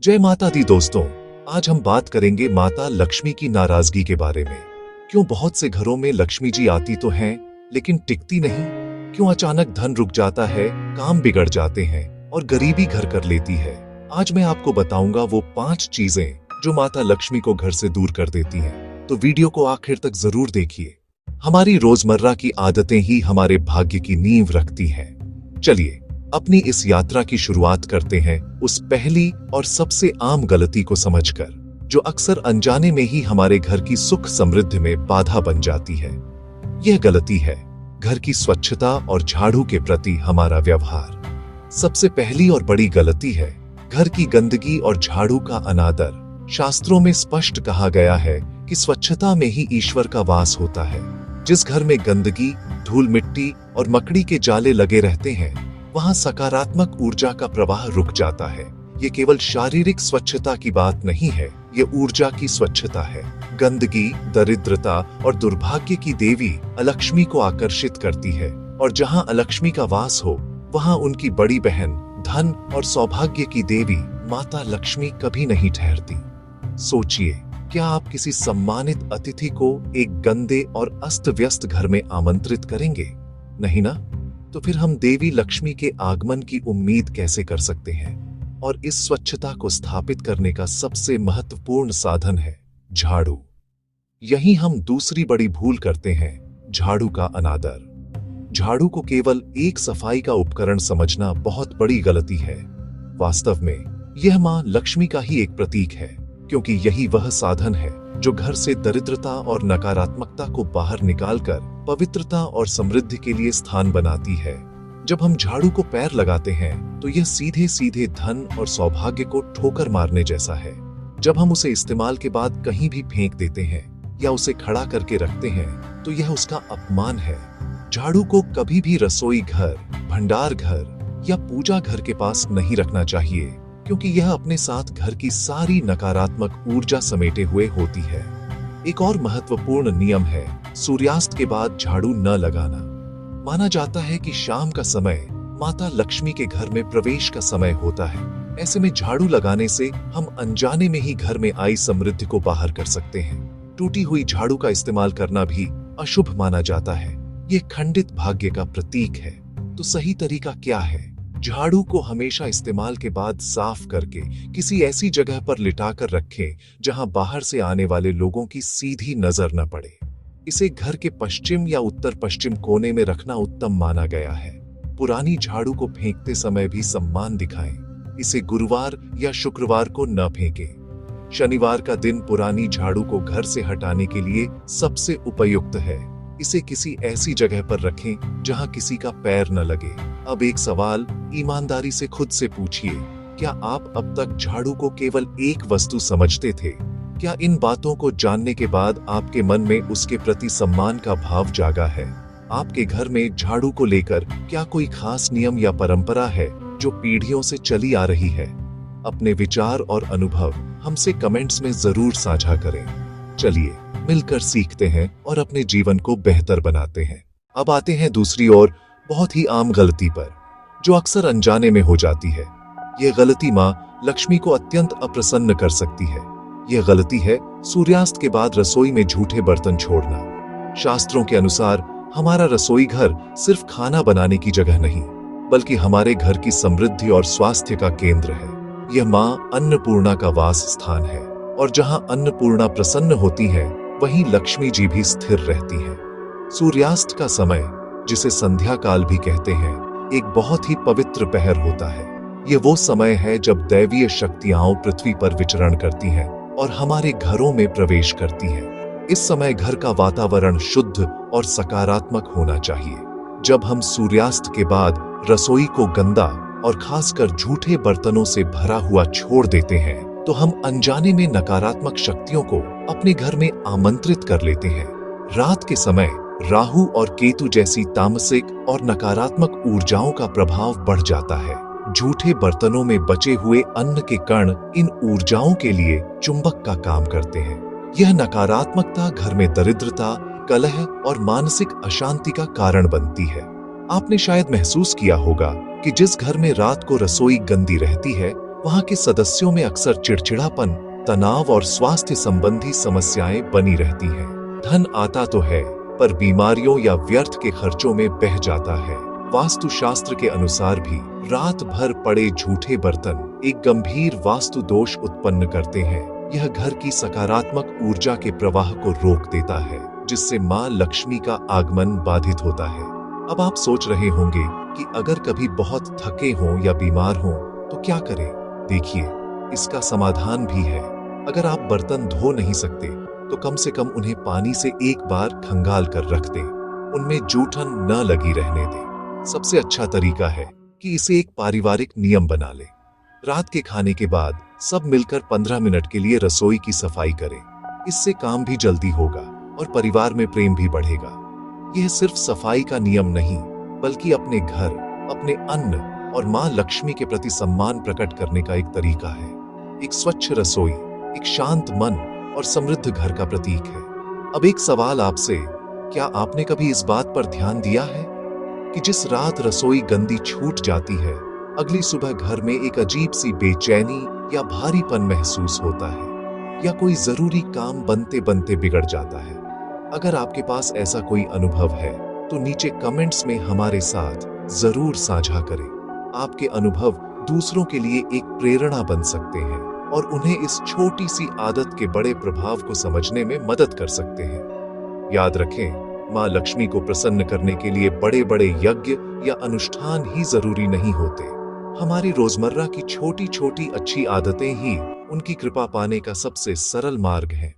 जय माता दी दोस्तों। आज हम बात करेंगे माता लक्ष्मी की नाराजगी के बारे में। क्यों बहुत से घरों में लक्ष्मी जी आती तो हैं लेकिन टिकती नहीं। क्यों अचानक धन रुक जाता है, काम बिगड़ जाते हैं और गरीबी घर कर लेती है। आज मैं आपको बताऊंगा वो 5 चीजें जो माता लक्ष्मी को घर से दूर कर देती हैं। तो वीडियो को आखिर तक जरूर देखिए। हमारी रोजमर्रा की आदतें ही हमारे भाग्य की नींव रखती हैं। चलिए अपनी इस यात्रा की शुरुआत करते हैं उस पहली और सबसे आम गलती को समझकर, जो अक्सर अनजाने में ही हमारे घर की सुख समृद्धि में बाधा बन जाती है। यह गलती है घर की स्वच्छता और झाड़ू के प्रति हमारा व्यवहार। सबसे पहली और बड़ी गलती है घर की गंदगी और झाड़ू का अनादर। शास्त्रों में स्पष्ट कहा गया है कि स्वच्छता में ही ईश्वर का वास होता है। जिस घर में गंदगी, धूल मिट्टी और मकड़ी के जाले लगे रहते हैं, वहां सकारात्मक ऊर्जा का प्रवाह रुक जाता है। ये केवल शारीरिक स्वच्छता की बात नहीं है, ये ऊर्जा की स्वच्छता है। गंदगी, दरिद्रता और दुर्भाग्य की देवी अलक्ष्मी को आकर्षित करती है, और जहां अलक्ष्मी का वास हो, वहां उनकी बड़ी बहन धन और सौभाग्य की देवी माता लक्ष्मी कभी नहीं ठहरती। सोचिए, क्या आप किसी सम्मानित अतिथि को एक गंदे और अस्त व्यस्त घर में आमंत्रित करेंगे? नहीं ना? तो फिर हम देवी लक्ष्मी के आगमन की उम्मीद कैसे कर सकते हैं? और इस स्वच्छता को स्थापित करने का सबसे महत्वपूर्ण साधन है झाड़ू। यही हम दूसरी बड़ी भूल करते हैं, झाड़ू का अनादर। झाड़ू को केवल एक सफाई का उपकरण समझना बहुत बड़ी गलती है। वास्तव में यह मां लक्ष्मी का ही एक प्रतीक है, क्योंकि यही वह साधन है जो घर से दरिद्रता और नकारात्मकता को बाहर निकालकर पवित्रता और समृद्धि के लिए स्थान बनाती है। जब हम झाड़ू को पैर लगाते हैं तो यह सीधे सीधे धन और सौभाग्य को ठोकर मारने जैसा है। जब हम उसे इस्तेमाल के बाद कहीं भी फेंक देते हैं या उसे खड़ा करके रखते हैं तो यह उसका अपमान है। झाड़ू को कभी भी रसोई घर, भंडार घर या पूजा घर के पास नहीं रखना चाहिए, क्योंकि यह अपने साथ घर की सारी नकारात्मक ऊर्जा समेटे हुए होती है। एक और महत्वपूर्ण नियम है सूर्यास्त के बाद झाड़ू न लगाना। माना जाता है कि शाम का समय माता लक्ष्मी के घर में प्रवेश का समय होता है। ऐसे में झाड़ू लगाने से हम अनजाने में ही घर में आई समृद्धि को बाहर कर सकते हैं। टूटी हुई झाड़ू का इस्तेमाल करना भी अशुभ माना जाता है। ये खंडित भाग्य का प्रतीक है। तो सही तरीका क्या है? झाड़ू को हमेशा इस्तेमाल के बाद साफ करके किसी ऐसी जगह पर लिटाकर रखें जहां बाहर से आने वाले लोगों की सीधी नजर न पड़े। इसे घर के पश्चिम या उत्तर पश्चिम कोने में रखना उत्तम माना गया है। पुरानी झाड़ू को फेंकते समय भी सम्मान दिखाएं। इसे गुरुवार या शुक्रवार को न फेंकें। शनिवार का दिन पुरानी झाड़ू को घर से हटाने के लिए सबसे उपयुक्त है। इसे किसी ऐसी जगह पर रखें जहां किसी का पैर न लगे। अब एक सवाल ईमानदारी से खुद से पूछिए, क्या आप अब तक झाड़ू को केवल एक वस्तु समझते थे? क्या इन बातों को जानने के बाद आपके मन में उसके प्रति सम्मान का भाव जागा है? आपके घर में झाड़ू को लेकर क्या कोई खास नियम या परंपरा है जो पीढ़ियों से चली आ रही है? अपने विचार और अनुभव हमसे कमेंट्स में जरूर साझा करें। चलिए मिलकर सीखते हैं और अपने जीवन को बेहतर बनाते हैं। अब आते हैं दूसरी और बहुत ही आम गलती पर, जो अक्सर अनजाने में हो जाती है। यह गलती मां लक्ष्मी को अत्यंत अप्रसन्न कर सकती है। यह गलती है सूर्यास्त के बाद रसोई में झूठे बर्तन छोड़ना। शास्त्रों के अनुसार हमारा रसोई घर सिर्फ खाना बनाने की जगह नहीं, बल्कि हमारे घर की समृद्धि और स्वास्थ्य का केंद्र है। यह मां अन्नपूर्णा का वास स्थान है, और जहां अन्नपूर्णा प्रसन्न होती है वहीं लक्ष्मी जी भी स्थिर रहती है। सूर्यास्त का समय, जिसे संध्या काल भी कहते हैं, एक बहुत ही पवित्र पहर होता है। यह वो समय है जब दैवीय शक्तियां पृथ्वी पर विचरण करती हैं और हमारे घरों में प्रवेश करती हैं। इस समय घर का वातावरण शुद्ध और सकारात्मक होना चाहिए। जब हम सूर्यास्त के बाद रसोई को गंदा और खासकर झूठे बर्तनों से भरा हुआ छोड़ देते हैं तो हम अनजाने में नकारात्मक शक्तियों को अपने घर में आमंत्रित कर लेते हैं। रात के समय राहु और केतु जैसी तामसिक और नकारात्मक ऊर्जाओं का प्रभाव बढ़ जाता है। झूठे बर्तनों में बचे हुए अन्न के कण इन ऊर्जाओं के लिए चुंबक का काम करते हैं। यह नकारात्मकता घर में दरिद्रता, कलह और मानसिक अशांति का कारण बनती है। आपने शायद महसूस किया होगा कि जिस घर में रात को रसोई गंदी रहती है वहां के सदस्यों में अक्सर चिड़चिड़ापन, तनाव और स्वास्थ्य संबंधी समस्याएं बनी रहती हैं। धन आता तो है, पर बीमारियों या व्यर्थ के खर्चों में बह जाता है। वास्तुशास्त्र के अनुसार भी रात भर पड़े झूठे बर्तन एक गंभीर वास्तु दोष उत्पन्न करते हैं। यह घर की सकारात्मक ऊर्जा के प्रवाह को रोक देता है, जिससे मां लक्ष्मी का आगमन बाधित होता है। अब आप सोच रहे होंगे कि अगर कभी बहुत थके हों या बीमार हों तो क्या करें? देखिए, इसका समाधान भी है। अगर आप बर्तन धो नहीं सकते तो कम से कम उन्हें पानी से एक बार खंगाल कर रख दें। उनमें जूठन न लगी रहने दें। सबसे अच्छा तरीका है कि इसे एक पारिवारिक नियम बना लें। रात के खाने के बाद सब मिलकर 15 मिनट के लिए रसोई की सफाई करें। इससे काम भी जल्दी होगा और परिवार में प्रेम भी बढ़ेगा। यह सिर्फ सफाई का नियम नहीं, बल्कि अपने घर, अपने अन्न और मां लक्ष्मी के प्रति सम्मान प्रकट करने का एक तरीका है। एक स्वच्छ रसोई एक शांत मन और समृद्ध घर का प्रतीक है। अब एक सवाल आपसे, क्या आपने कभी इस बात पर ध्यान दिया है कि जिस रात रसोई गंदी छूट जाती है, अगली सुबह घर में एक अजीब सी बेचैनी या भारीपन महसूस होता है, या कोई जरूरी काम बनते बनते बिगड़ जाता है? अगर आपके पास ऐसा कोई अनुभव है तो नीचे कमेंट्स में हमारे साथ जरूर साझा करें। आपके अनुभव दूसरों के लिए एक प्रेरणा बन सकते हैं और उन्हें इस छोटी सी आदत के बड़े प्रभाव को समझने में मदद कर सकते हैं। याद रखें, मां लक्ष्मी को प्रसन्न करने के लिए बड़े बड़े यज्ञ या अनुष्ठान ही जरूरी नहीं होते। हमारी रोजमर्रा की छोटी छोटी अच्छी आदतें ही उनकी कृपा पाने का सबसे सरल मार्ग है।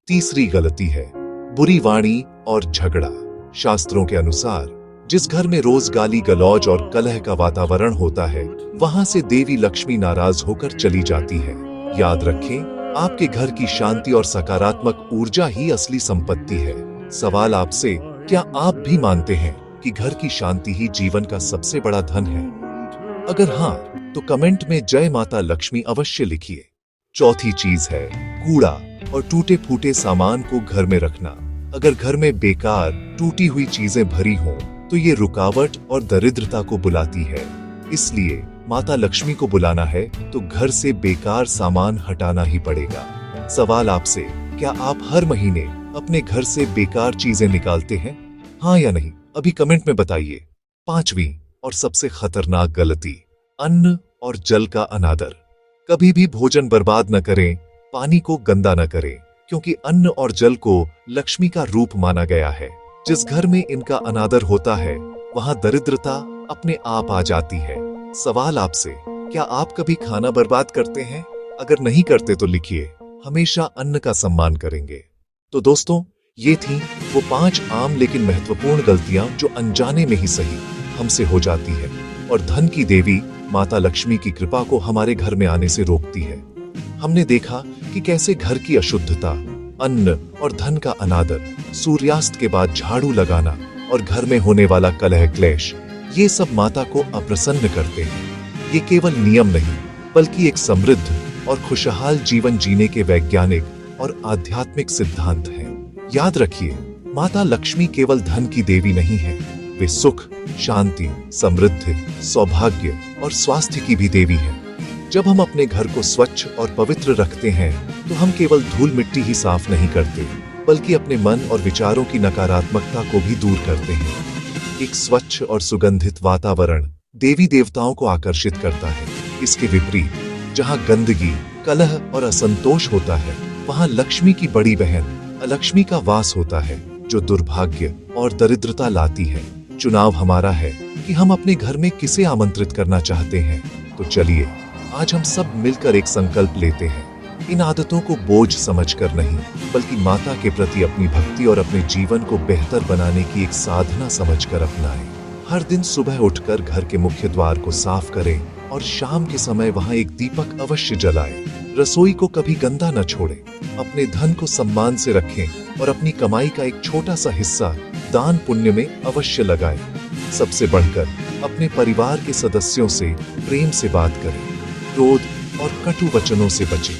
तीसरी गलती है बुरी वाणी और झगड़ा। शास्त्रों के अनुसार जिस घर में रोज गाली गलौज और कलह का वातावरण होता है, वहां से देवी लक्ष्मी नाराज होकर चली जाती है। याद रखें, आपके घर की शांति और सकारात्मक ऊर्जा ही असली संपत्ति है। सवाल आपसे, क्या आप भी मानते हैं कि घर की शांति ही जीवन का सबसे बड़ा धन है? अगर हाँ, तो कमेंट में जय माता लक्ष्मी अवश्य लिखिए। चौथी चीज है कूड़ा और टूटे फूटे सामान को घर में रखना। अगर घर में बेकार टूटी हुई चीजें भरी हों तो ये रुकावट और दरिद्रता को बुलाती है। इसलिए माता लक्ष्मी को बुलाना है तो घर से बेकार सामान हटाना ही पड़ेगा। सवाल आपसे, क्या आप हर महीने अपने घर से बेकार चीजें निकालते हैं? हाँ या नहीं, अभी कमेंट में बताइए। पांचवी और सबसे खतरनाक गलती, अन्न और जल का अनादर। कभी भी भोजन बर्बाद न करें, पानी को गंदा न करें, क्योंकि अन्न और जल को लक्ष्मी का रूप माना गया है। जिस घर में इनका अनादर होता है, वहां दरिद्रता अपने आप आ जाती है। सवाल आपसे, क्या आप कभी खाना बर्बाद करते हैं? अगर नहीं करते तो लिखिए, हमेशा अन्न का सम्मान करेंगे। तो दोस्तों, ये थी वो 5 आम लेकिन महत्वपूर्ण गलतियां जो अनजाने में ही सही हमसे हो जाती है और धन की देवी माता लक्ष्मी की कृपा को हमारे घर में आने से रोकती है। हमने देखा कि कैसे घर की अशुद्धता, अन्न और धन का अनादर, सूर्यास्त के बाद झाड़ू लगाना और घर में होने वाला कलह क्लेश, ये सब माता को अप्रसन्न करते हैं। ये केवल नियम नहीं, बल्कि एक समृद्ध और खुशहाल जीवन जीने के वैज्ञानिक और आध्यात्मिक सिद्धांत हैं। याद रखिए, माता लक्ष्मी केवल धन की देवी नहीं है, वे सुख, शांति, समृद्धि, सौभाग्य और स्वास्थ्य की भी देवी है। जब हम अपने घर को स्वच्छ और पवित्र रखते हैं, तो हम केवल धूल मिट्टी ही साफ नहीं करते, बल्कि अपने मन और विचारों की नकारात्मकता को भी दूर करते हैं। एक स्वच्छ और सुगंधित वातावरण देवी देवताओं को आकर्षित करता है। इसके विपरीत, जहाँ गंदगी, कलह और असंतोष होता है, वहाँ लक्ष्मी की बड़ी बहन अलक्ष्मी का वास होता है, जो दुर्भाग्य और दरिद्रता लाती है। चुनाव हमारा है कि हम अपने घर में किसे आमंत्रित करना चाहते हैं। तो चलिए, आज हम सब मिलकर एक संकल्प लेते हैं। इन आदतों को बोझ समझकर नहीं, बल्कि माता के प्रति अपनी भक्ति और अपने जीवन को बेहतर बनाने की एक साधना समझकर अपनाएं। हर दिन सुबह उठकर घर के मुख्य द्वार को साफ करें और शाम के समय वहां एक दीपक अवश्य जलाएं। रसोई को कभी गंदा न छोड़ें। अपने धन को सम्मान से रखें और अपनी कमाई का एक छोटा सा हिस्सा दान पुण्य में अवश्य लगाएं। सबसे बढ़कर अपने परिवार के सदस्यों से प्रेम से बात करें। क्रोध और कटु वचनों से बचें।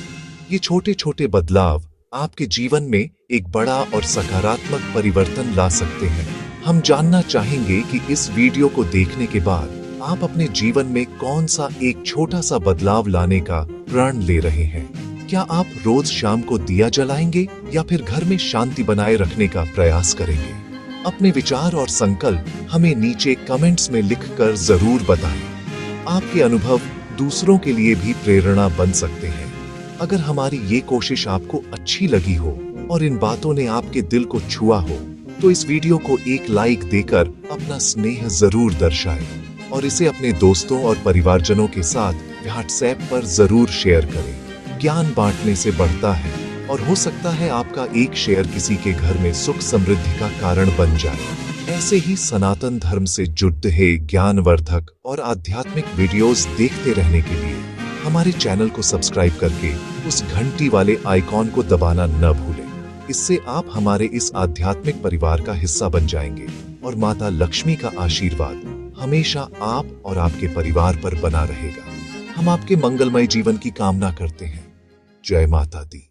ये छोटे छोटे बदलाव आपके जीवन में एक बड़ा और सकारात्मक परिवर्तन ला सकते हैं। हम जानना चाहेंगे कि इस वीडियो को देखने के बाद आप अपने जीवन में कौन सा एक छोटा सा बदलाव लाने का प्रण ले रहे हैं? क्या आप रोज शाम को दिया जलाएंगे या फिर घर में शांति बनाए रखने का प्रयास करेंगे? अपने विचार और संकल्प हमें नीचे कमेंट्स में लिखकर जरूर बताएं। आपके अनुभव दूसरों के लिए भी प्रेरणा बन सकते हैं। अगर हमारी ये कोशिश आपको अच्छी लगी हो और इन बातों ने आपके दिल को छुआ हो, तो इस वीडियो को एक लाइक देकर अपना स्नेह जरूर दर्शाएं और इसे अपने दोस्तों और परिवारजनों के साथ व्हाट्सएप पर जरूर शेयर करें। ज्ञान बांटने से बढ़ता है और हो सकता है आपका एक शेयर किसी के घर में सुख समृद्धि का कारण बन जाए। ऐसे ही सनातन धर्म से जुड़े ज्ञानवर्धक और आध्यात्मिक वीडियोस देखते रहने के लिए हमारे चैनल को सब्सक्राइब करके उस घंटी वाले आइकॉन को दबाना न भूलें। इससे आप हमारे इस आध्यात्मिक परिवार का हिस्सा बन जाएंगे और माता लक्ष्मी का आशीर्वाद हमेशा आप और आपके परिवार पर बना रहेगा। हम आपके मंगलमय जीवन की कामना करते हैं। जय माता दी।